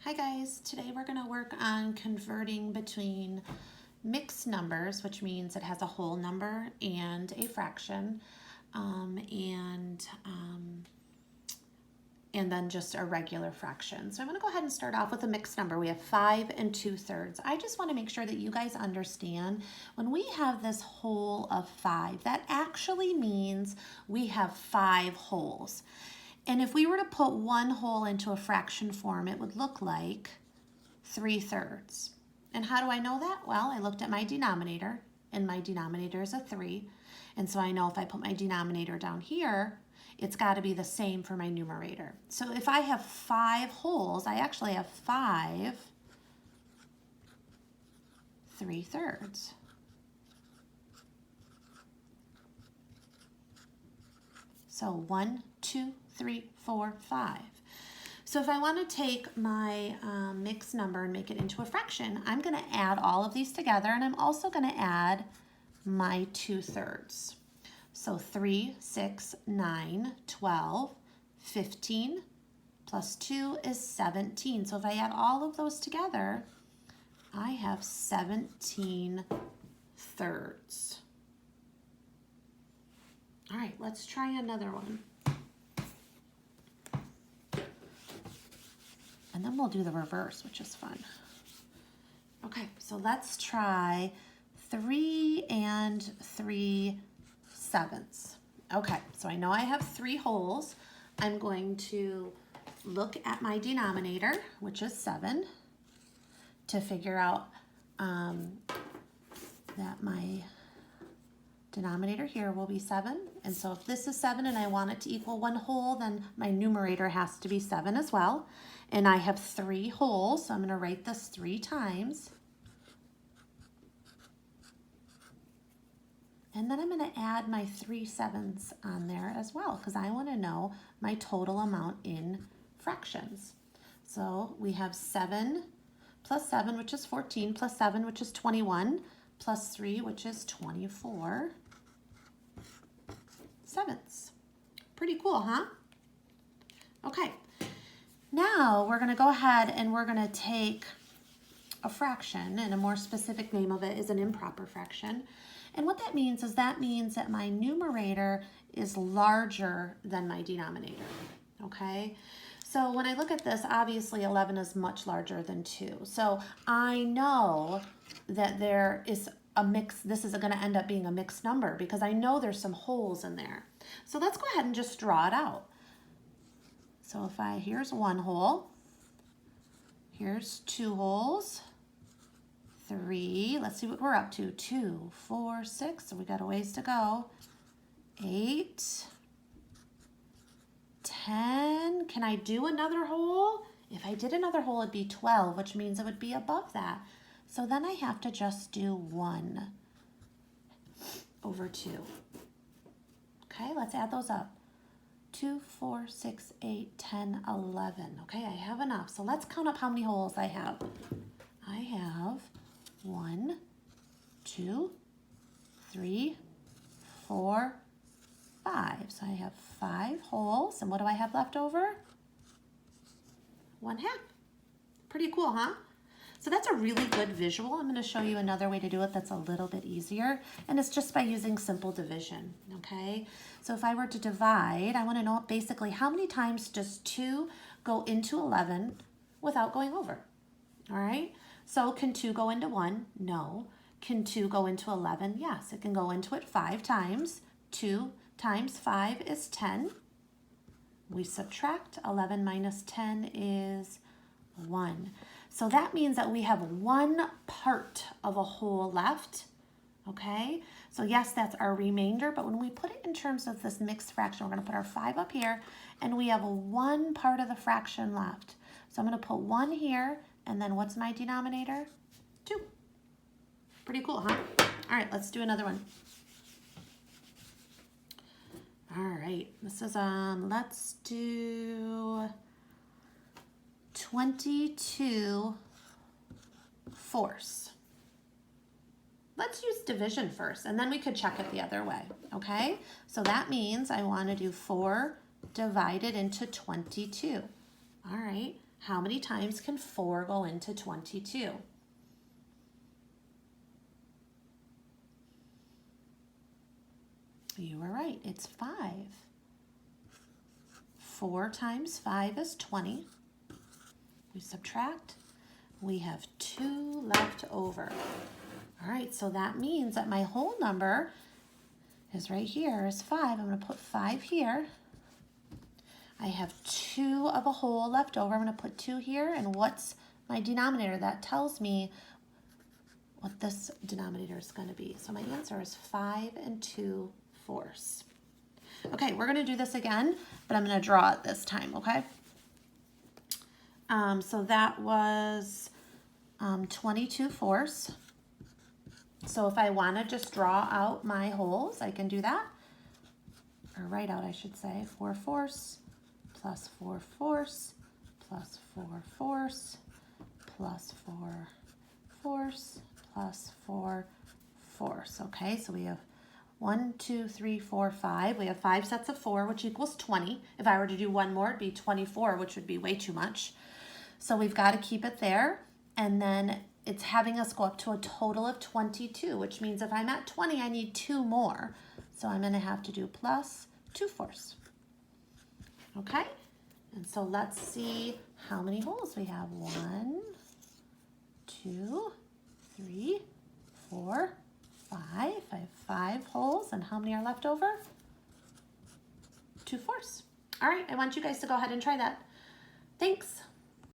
Hi guys, today we're going to work on converting between mixed numbers, which means it has a whole number and a fraction, and then just a regular fraction. So I'm going to go ahead and start off with a mixed number. We have 5 2/3. I just want to make sure that you guys understand when we have this whole of 5, that actually means we have 5 wholes. And if we were to put one whole into a fraction form, it would look like 3/3. And how do I know that? Well, I looked at my denominator, and my denominator is a 3. And so I know if I put my denominator down here, it's got to be the same for my numerator. So if I have 5 wholes, I actually have 5 3/3. So 1, 2, 3, 4, 5. So if I want to take my mixed number and make it into a fraction, I'm going to add all of these together, and I'm also going to add my 2/3. So 3, 6, 9, 12, 15, plus 2 is 17. So if I add all of those together, I have 17 thirds. All right, let's try another one. And then we'll do the reverse, which is fun. Okay, so let's try 3 3/7. Okay, so I know I have 3 wholes. I'm going to look at my denominator, which is 7, to figure out that my denominator here will be 7. And so if this is 7 and I want it to equal 1 whole, then my numerator has to be 7 as well. And I have 3 wholes, so I'm going to write this 3 times. And then I'm going to add my 3/7 on there as well, because I want to know my total amount in fractions. So we have 7 plus 7, which is 14, plus 7, which is 21, plus 3, which is 24 sevenths. Pretty cool, huh? Okay, now we're going to go ahead and we're going to take a fraction, and a more specific name of it is an improper fraction. And what that means is that my numerator is larger than my denominator, okay? So when I look at this, obviously 11 is much larger than 2. So I know that there is a mix, this is going to end up being a mixed number because I know there's some holes in there. So let's go ahead and just draw it out. So here's 1 hole, here's 2 holes, 3, let's see what we're up to, 2, 4, 6, so we got a ways to go, 8, 10, can I do another hole? If I did another hole, it'd be 12, which means it would be above that. So then I have to just do 1 over 2. Okay, let's add those up. 2, 4, 6, 8, 10, 11. Okay, I have enough. So let's count up how many holes I have. I have 1, 2, 3, 4, 5. So I have 5 holes. And what do I have left over? 1/2. Pretty cool, huh? So that's a really good visual. I'm going to show you another way to do it that's a little bit easier, and it's just by using simple division, okay? So if I were to divide, I want to know basically how many times does 2 go into 11 without going over, all right? So can 2 go into 1? No. Can 2 go into 11? Yes, it can go into it 5 times. 2 times 5 is 10. We subtract. 11 minus 10 is 1. So that means that we have 1 part of a whole left, okay? So yes, that's our remainder, but when we put it in terms of this mixed fraction, we're going to put our 5 up here, and we have 1 part of the fraction left. So I'm going to put 1 here, and then what's my denominator? 2. Pretty cool, huh? All right, let's do another one. All right, this is, let's do 22 fourths. Let's use division first, and then we could check it the other way, okay? So that means I want to do 4 divided into 22. All right, How many times can 4 go into 22? You were right, it's 5. 4 times 5 is 20. We subtract, we have 2 left over. All right, so that means that my whole number is right here, is 5. I'm going to put 5 here. I have 2 of a whole left over. I'm going to put 2 here. And what's my denominator? That tells me what this denominator is going to be. So my answer is 5 2/4. Okay, we're going to do this again, but I'm going to draw it this time, okay? So that was 22/4. So if I want to just draw out my holes, I can do that. Or write out, I should say, 4/4 plus 4/4 plus 4/4 plus 4/4 plus 4/4. Okay, so we have 1, 2, 3, 4, 5. We have 5 sets of 4, which equals 20. If I were to do one more, it'd be 24, which would be way too much. So we've got to keep it there. And then it's having us go up to a total of 22, which means if I'm at 20, I need 2 more. So I'm going to have to do plus 2/4. Okay? And so let's see how many holes we have. 1, 2, 3, 4, 5. I have 5 holes. And how many are left over? 2/4. All right, I want you guys to go ahead and try that. Thanks.